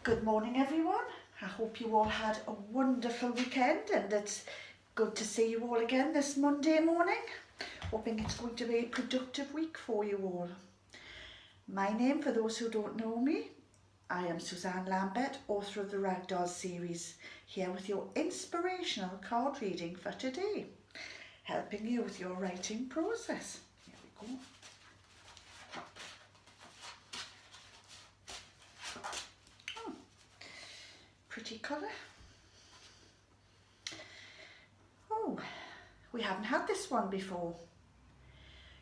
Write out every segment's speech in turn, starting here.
Good morning everyone. I hope you all had a wonderful weekend and it's good to see you all again this Monday morning. Hoping it's going to be a productive week for you all. My name, for those who don't know me, I am Suzanne Lambert, author of the Ragdoll series, here with your inspirational card reading for today, helping you with your writing process. Here we go. Pretty colour. Oh, we haven't had this one before.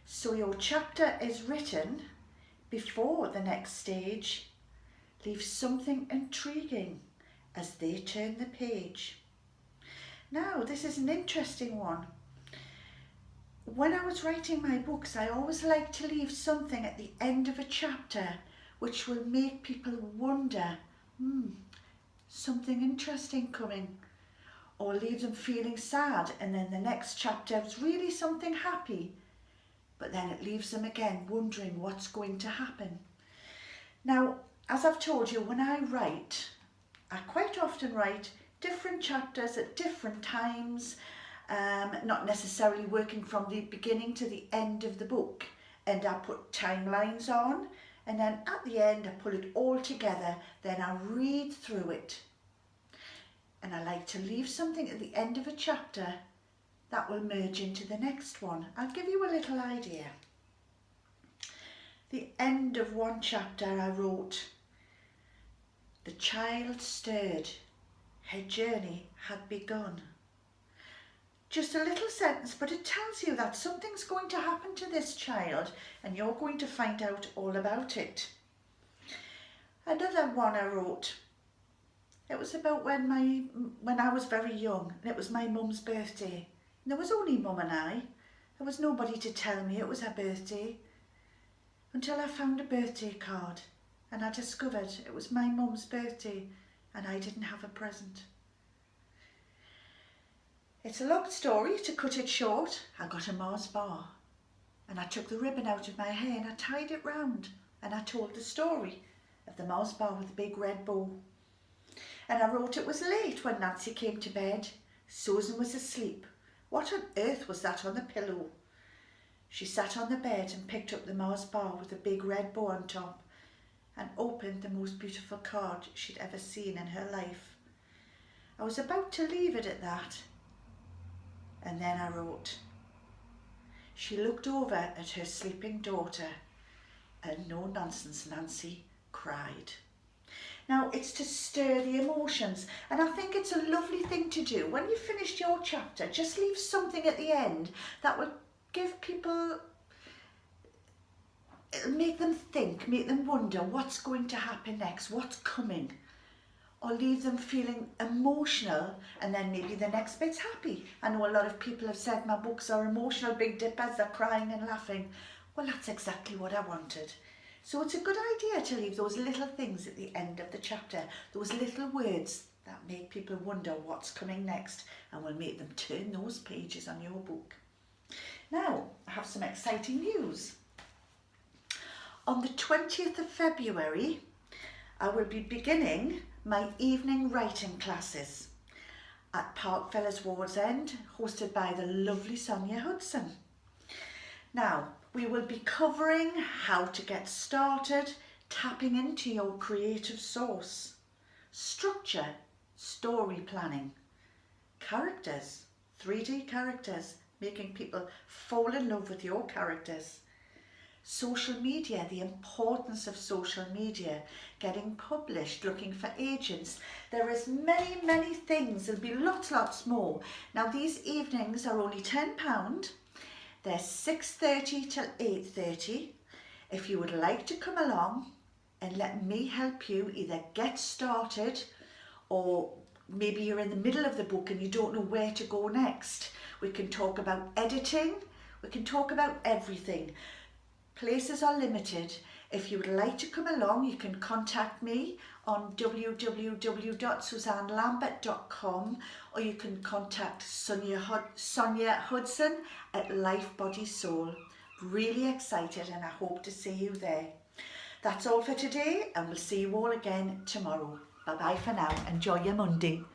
So your chapter is written before the next stage. Leave something intriguing as they turn the page. Now, this is an interesting one. When I was writing my books, I always like to leave something at the end of a chapter which will make people wonder, something interesting coming, or leave them feeling sad, and then the next chapter is really something happy, but then it leaves them again wondering what's going to happen. Now, as I've told you, when I write, I quite often write different chapters at different times, not necessarily working from the beginning to the end of the book, and I put timelines on. And then at the end, I put it all together, then I read through it. And I like to leave something at the end of a chapter that will merge into the next one. I'll give you a little idea. The end of one chapter I wrote, "The child stirred, her journey had begun." Just a little sentence, but it tells you that something's going to happen to this child and you're going to find out all about it. Another one I wrote, it was about when I was very young, and it was my mum's birthday. And there was only Mum and I. There was nobody to tell me it was her birthday until I found a birthday card and I discovered it was my mum's birthday and I didn't have a present. It's a long story. To cut it short, I got a Mars bar and I took the ribbon out of my hair and I tied it round and I told the story of the Mars bar with the big red bow. And I wrote it was late when Nancy came to bed. Susan was asleep. What on earth was that on the pillow? She sat on the bed and picked up the Mars bar with the big red bow on top and opened the most beautiful card she'd ever seen in her life. I was about to leave it at that. And then I wrote, "She looked over at her sleeping daughter and no nonsense Nancy cried." Now it's to stir the emotions, and I think it's a lovely thing to do. When you've finished your chapter, just leave something at the end that will give people, it'll make them think, make them wonder what's going to happen next, what's coming. Or leave them feeling emotional and then maybe the next bit's happy. I know a lot of people have said my books are emotional big dippers, they're crying and laughing. Well, that's exactly what I wanted. So it's a good idea to leave those little things at the end of the chapter, those little words that make people wonder what's coming next and will make them turn those pages on your book. Now, I have some exciting news. On the 20th of February, I will be beginning my evening writing classes at Park Villas Wallsend, hosted by the lovely Sonia Hudson. Now, we will be covering how to get started, tapping into your creative source, structure, story planning, characters, 3D characters, making people fall in love with your characters, social media, the importance of social media, getting published, looking for agents. There is many things. There'll be lots more. Now these evenings are only £10. They're 6:30 till 8:30. If you would like to come along and let me help you either get started, or maybe you're in the middle of the book and you don't know where to go next, we can talk about editing, we can talk about everything. Places are limited. If you would like to come along, you can contact me on www.suzannelambert.com, or you can contact Sonia Hudson at Life Body Soul. Really excited and I hope to see you there. That's all for today, and we'll see you all again tomorrow. Bye bye for now. Enjoy your Monday.